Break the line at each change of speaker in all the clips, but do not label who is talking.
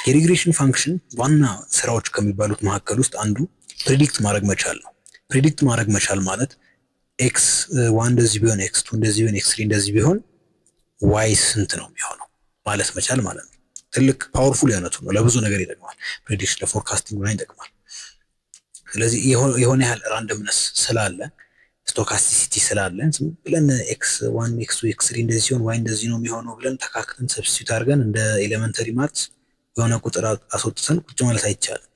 የሪግሬሽን ፋንክሽን ዋና ስራዎች ከሚባሉት መካከል ውስጥ አንዱ ፕሪዲክት ማድረግ መቻል ነው። ፕሪዲክት ማድረግ መቻል ማለት ኤክስ ዋን እንደዚህ ቢሆን ኤክስ ቱ እንደዚህ ቢሆን ኤክስ ትሪ እንደዚህ ቢሆን ዋይ ስንት ነው የሚሆነው ማለት መቻል ማለት ነው። ትልቅ ፓወርፉል የሆነ ቱል ነው። ለብዙ ነገር ይጠቅማል። ፕሬዲክሽን ለፎርካስቲንግ ላይ ይጠቅማል። ስለዚህ የሆነ ያህል ራንደምነስ ስላለ ስቶካስቲሲቲ ስላለ ዝም ብለን ኤክስ ዋን ኤክስ ቱ ኤክስ ትሪ እንደዚህ ሲሆን ዋይ እንደዚህ ነው የሚሆነው ብለን ተካክተን ሰብስቲዩት አድርገን እንደ ኤሌመንተሪ ማትስ የሆነ ቁጥር አስወጥተን ቁጭ ማለት አይቻልም።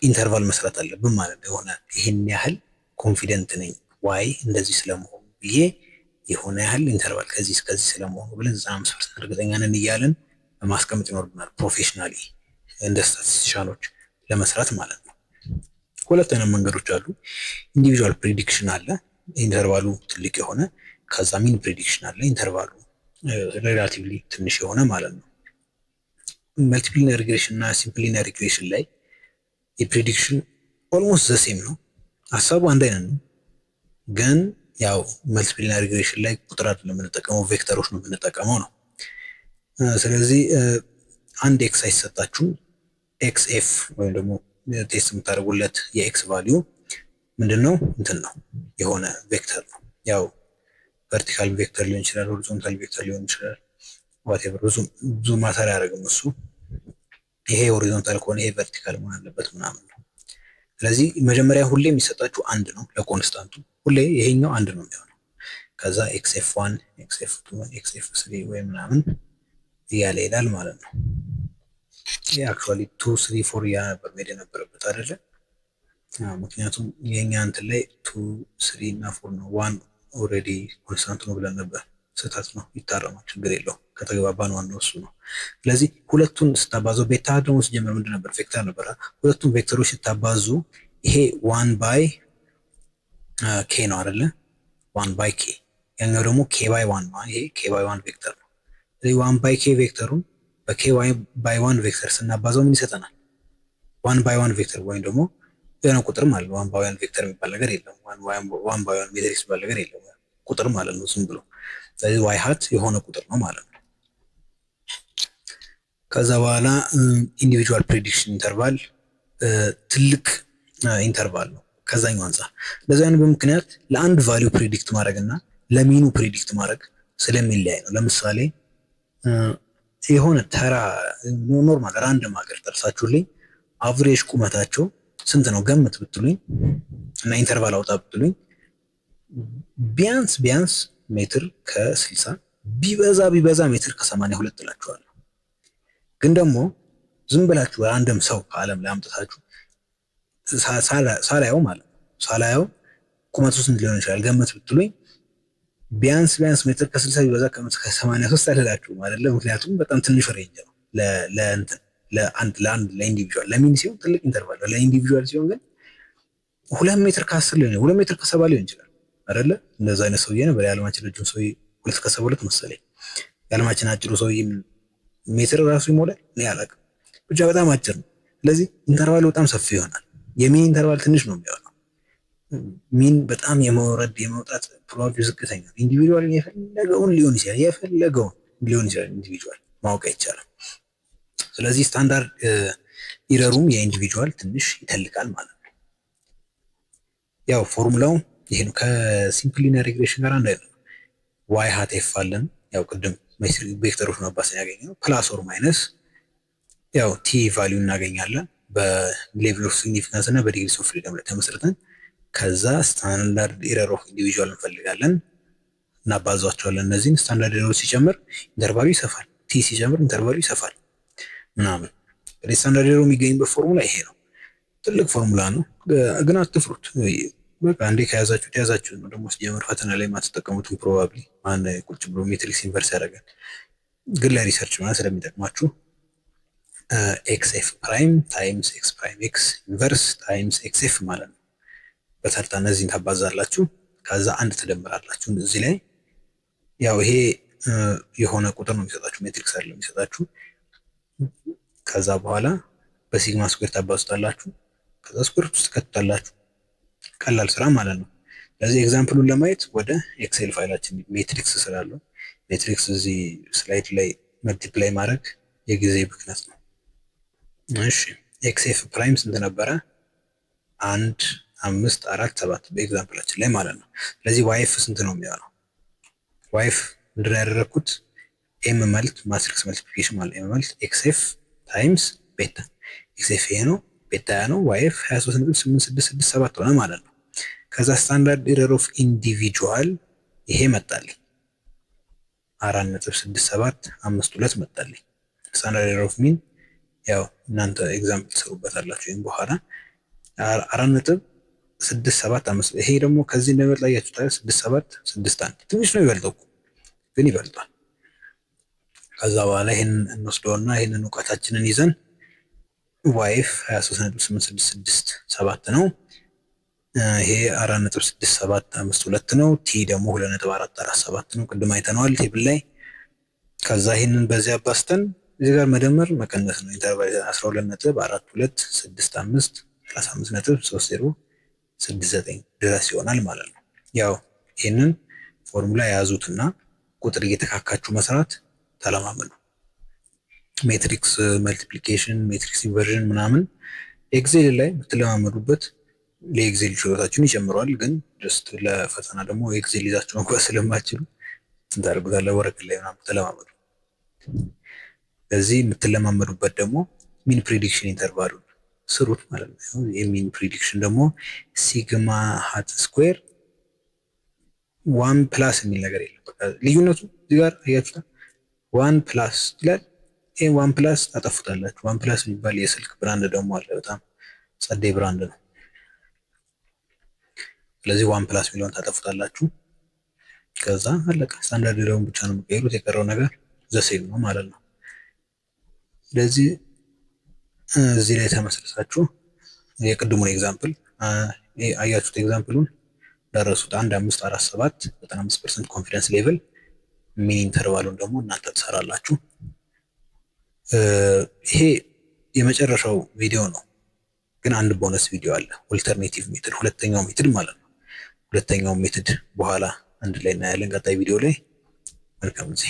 ኢንተርቫል መስራት አለብን ማለት ነው። የሆነ ይሄን ያህል ኮንፊደንት ነኝ ዋይ እንደዚህ ስለመሆኑ ብዬ የሆነ ያህል ኢንተርቫል ከዚህ እስከዚህ ስለመሆኑ ብለን 95% እርግጠኛ ነን እያለን በማስቀመጥ ይኖርብናል። ፕሮፌሽናሊ እንደ ስታቲስቲሻኖች ለመስራት ማለት ነው። ሁለት አይነት መንገዶች አሉ። ኢንዲቪጁዋል ፕሬዲክሽን አለ፣ ኢንተርቫሉ ትልቅ የሆነ ከዛ ሚን ፕሬዲክሽን አለ፣ ኢንተርቫሉ ሬላቲቭሊ ትንሽ የሆነ ማለት ነው። መልቲፕል ሊኒየር ሪግሬሽን እና ሲምፕል ሊኒየር ሪግሬሽን ላይ የፕሬዲክሽን ኦልሞስት ዘሴም ነው። ሀሳቡ አንድ አይነት ነው። ግን ያው መልቲፕል ሊኒየር ሪግሬሽን ላይ ቁጥር አይደለም የምንጠቀመው ቬክተሮች ነው የምንጠቀመው ነው። ስለዚህ አንድ ኤክስ አይሰጣችሁም። ኤክስ ኤፍ ወይም ደግሞ ቴስት የምታደርጉለት የኤክስ ቫሊዩ ምንድነው? እንትን ነው የሆነ ቬክተር ነው። ያው ቨርቲካል ቬክተር ሊሆን ይችላል፣ ሆሪዞንታል ቬክተር ሊሆን ይችላል። ዋቴቨር ብዙ ማተር አያደርግም እሱ። ይሄ ሆሪዞንታል ከሆነ ይሄ ቨርቲካል መሆን አለበት ምናምን ነው። ስለዚህ መጀመሪያ ሁሌ የሚሰጣችሁ አንድ ነው ለኮንስታንቱ። ሁሌ ይሄኛው አንድ ነው የሚሆነው። ከዛ ኤክስ ኤፍ 1 ኤክስ ኤፍ 2 ኤክስ ኤፍ 3 ወይ ምናምን እያለ ይሄዳል ማለት ነው። ይሄ አክቹአሊ 2 3 4 ያ ነበር መሄድ የነበረበት አይደለ? ምክንያቱም የኛ እንትን ላይ 2 3 እና 4 ነው። 1 ኦልሬዲ ኮንስታንት ነው ብለን ነበር። ስህተት ነው፣ ይታረማል፣ ችግር የለውም። ከተግባባን ዋናው እሱ ነው። ስለዚህ ሁለቱን ስታባዙ ቤታ ደግሞ ሲጀምር ምንድን ነበር? ቬክተር ነበር። ሁለቱም ቬክተሮች ስታባዙ ይሄ 1 ባይ ኬ ነው አይደለ? 1 ባይ ኬ፣ ያኛው ደግሞ ኬ ባይ 1 ነው። ይሄ ኬ ባይ 1 ቬክተር ነው። ስለዚህ 1 ባይ ኬ ቬክተሩን በኬ ባይ 1 ቬክተር ስናባዛው ምን ይሰጠናል? 1 ባይ 1 ቬክተር ወይም ደግሞ የሆነ ቁጥር ማለት ነው። 1 ባይ 1 ቬክተር የሚባል ነገር የለም። 1 ባይ 1 ሜትሪክስ የሚባል ነገር የለም። ቁጥር ማለት ነው ዝም ብሎ። ስለዚህ ዋይ ሀት የሆነ ቁጥር ነው ማለት ነው። ከዛ በኋላ ኢንዲቪጁዋል ፕሬዲክሽን ኢንተርቫል ትልቅ ኢንተርቫል ነው ከዛኛው አንፃር። ለዛ ነው በምክንያት ለአንድ ቫሊዩ ፕሬዲክት ማድረግ እና ለሚኑ ፕሬዲክት ማድረግ ስለሚለያይ ነው። ለምሳሌ የሆነ ተራ ኖርማል ራንደም ሀገር ጠርሳችሁልኝ አቨሬጅ ቁመታቸው ስንት ነው ገምት ብትሉኝ እና ኢንተርቫል አውጣ ብትሉኝ ቢያንስ ሜትር ከ60 ቢበዛ ሜትር ከ82 ትላችኋለሁ። ግን ደግሞ ዝም ብላችሁ ራንደም ሰው ከዓለም ላይ አምጥታችሁ ሳላየው ማለት ነው ሳላየው ቁመቱ ስንት ሊሆን ይችላል ገምት ብትሉኝ ቢያንስ ሜትር ከ60 ቢበዛ ከ83 አልላችሁ ማለት ነው። ምክንያቱም በጣም ትንሽ ሬንጅ ነው ለኢንዲቪጁዋል። ለሚን ሲሆን ትልቅ ኢንተርቫል ነው። ለኢንዲቪጁዋል ሲሆን ግን 2 ሜትር ከ10 ሊሆን 2 ሜትር ከ70 ሊሆን ይችላል አይደለ? እንደዛ አይነት ሰውዬ ነበር የዓለማችን ረጅም ሰውዬ 2 ከ72 መሰለኝ። የዓለማችን አጭሩ ሰውዬ ሜትር ራሱ ይሞላል እኔ አላውቅም፣ ብቻ በጣም አጭር ነው። ስለዚህ ኢንተርቫል በጣም ሰፊ ይሆናል። የሚን ኢንተርቫል ትንሽ ነው የሚሆነው። ሚን በጣም የመውጣት ፕሮባቢሊቲ ዝቅተኛ ነው። ኢንዲቪጁዋል የፈለገውን ሊሆን ይችላል ኢንዲቪጁዋል ማወቅ አይቻልም። ስለዚህ ስታንዳርድ ኢረሩም የኢንዲቪጁዋል ትንሽ ይተልቃል ማለት ነው። ያው ፎርሙላው ይሄ ነው። ከሲምፕል ሊኒየር ሪግሬሽን ጋር አንድ አይነት ነው። ዋይ ሀት ኤፍ አለን። ያው ቅድም ቬክተሮች ማባሰን ያገኘነው ፕላስ ኦር ማይነስ ያው ቲ ቫልዩ እናገኛለን በሌቭል ኦፍ ሲግኒፊካንስ እና በዲግሪስ ኦፍ ፍሪደም ላይ ተመስርተን ከዛ ስታንዳርድ ኤረር ኦፍ ኢንዲቪጁዋል እንፈልጋለን እናባዛቸዋለን። እነዚህን ስታንዳርድ ኤረር ሲጨምር ኢንተርቫሉ ይሰፋል፣ ቲ ሲጨምር ኢንተርቫሉ ይሰፋል ምናምን። ስታንዳርድ ኤረር የሚገኝበት ፎርሙላ ይሄ ነው። ትልቅ ፎርሙላ ነው፣ ግን አትፍሩት። በቃ አንዴ ከያዛችሁት ነው። ደግሞ ሲጀምር ፈተና ላይ ማትጠቀሙትን ፕሮባብሊ ማን ቁጭ ብሎ ሜትሪክስ ኢንቨርስ ያደርጋል። ግን ለሪሰርች ማለት ስለሚጠቅማችሁ ኤክስ ኤፍ ፕራይም ታይምስ ኤክስ ፕራይም ኤክስ ኢንቨርስ ታይምስ ኤክስ ኤፍ ማለት ነው። በተርታ እነዚህን ታባዛላችሁ፣ ከዛ አንድ ትደምራላችሁ እዚህ ላይ። ያው ይሄ የሆነ ቁጥር ነው የሚሰጣችሁ፣ ሜትሪክስ አይደለም የሚሰጣችሁ። ከዛ በኋላ በሲግማ ስኩዌር ታባዙታላችሁ፣ ከዛ ስኩዌር ውስጥ ትከቱታላችሁ። ቀላል ስራ ማለት ነው። ለዚህ ኤግዛምፕሉን ለማየት ወደ ኤክሴል ፋይላችን ሜትሪክስ ስላለው ሜትሪክስ እዚህ ስላይድ ላይ መልቲፕላይ ማድረግ የጊዜ ብክነት ነው። እሺ ኤክስኤፍ ፕራይም ስንት ነበረ? 1 5 4 7 በኤግዛምፕላችን ላይ ማለት ነው። ስለዚህ ዋይፍ ስንት ነው የሚሆነው? ዋይፍ ምንድን ነው ያደረግኩት? ኤም መልት ማትሪክስ መልቲፕሊኬሽን ማለት ኤም መልት ኤክስኤፍ ታይምስ ቤታ። ኤክስኤፍ ይሄ ነው፣ ቤታ ያ ነው። ዋይፍ 23.8667 ሆነ ማለት ነው። ከዛ ስታንዳርድ ኤረር ኦፍ ኢንዲቪጁዋል ይሄ መጣልኝ 4.6752 መጣልኝ። ስታንዳርድ ኤረር ኦፍ ሚን ያው እናንተ ኤግዛምፕል ትሰሩበታላችሁ ወይም በኋላ 4.675 ይሄ ደግሞ ከዚህ እንደሚበልጥ አያችሁታል። 6761 ትንሽ ነው ይበልጠው ግን ይበልጣል። ከዛ በኋላ ይሄንን እንወስደውና ይሄንን እውቀታችንን ይዘን ዋይፍ 23.8667 ነው። ይሄ 4.6752 ነው። ቲ ደግሞ 2.447 ነው። ቅድም አይተነዋል ቴብል ላይ። ከዛ ይሄንን በዚህ አባስተን እዚህ ጋር መደመር መቀነስ ነው። ኢንተርቫል 12.4265 35.3069 ድረስ ይሆናል ማለት ነው። ያው ይሄንን ፎርሙላ የያዙትና ቁጥር እየተካካችሁ መስራት ተለማመዱ። ሜትሪክስ መልቲፕሊኬሽን፣ ሜትሪክስ ኢንቨርዥን ምናምን ኤክሴል ላይ ብትለማመዱበት ለኤክሴል ችሎታችሁን ይጨምረዋል። ግን ጀስት ለፈተና ደግሞ ኤክሴል ይዛችሁ እንኳን ስለማትችሉ እንታደርጉታለ ወረቀት ላይ ምናምን ተለማመዱ። ለዚህ የምትለማመዱበት ደግሞ ሚን ፕሪዲክሽን ኢንተርቫሉን ስሩት ማለት ነው። የሚን ፕሪዲክሽን ደግሞ ሲግማ ሃት ስኩዌር 1 ፕላስ የሚል ነገር የለም። በቃ ልዩነቱ እዚህ ጋር አያችሁታ 1 ፕላስ ይላል። ይሄ 1 ፕላስ ታጠፉታላችሁ። 1 ፕላስ የሚባል የስልክ ብራንድ ደግሞ አለ፣ በጣም ጸዴ ብራንድ ነው። ስለዚህ 1 ፕላስ የሚለውን ታጠፉታላችሁ። ከዛ አለቀ። ስታንዳርድ ኤረሩን ብቻ ነው የምትቀይሩት። የቀረው ነገር ዘሴም ነው ማለት ነው። ስለዚህ እዚህ ላይ ተመስርታችሁ የቅድሙን ኤግዛምፕል አያችሁት። ኤግዛምፕሉን ደረሱት 1 5 4 7 95% ኮንፊደንስ ሌቭል ሚን ኢንተርቫሉን ደግሞ እናንተ ትሰራላችሁ። ይሄ የመጨረሻው ቪዲዮ ነው፣ ግን አንድ ቦነስ ቪዲዮ አለ። ኦልተርኔቲቭ ሜትድ፣ ሁለተኛው ሜትድ ማለት ነው። ሁለተኛው ሜትድ በኋላ አንድ ላይ እናያለን ቀጣይ ቪዲዮ ላይ። መልካም ጊዜ።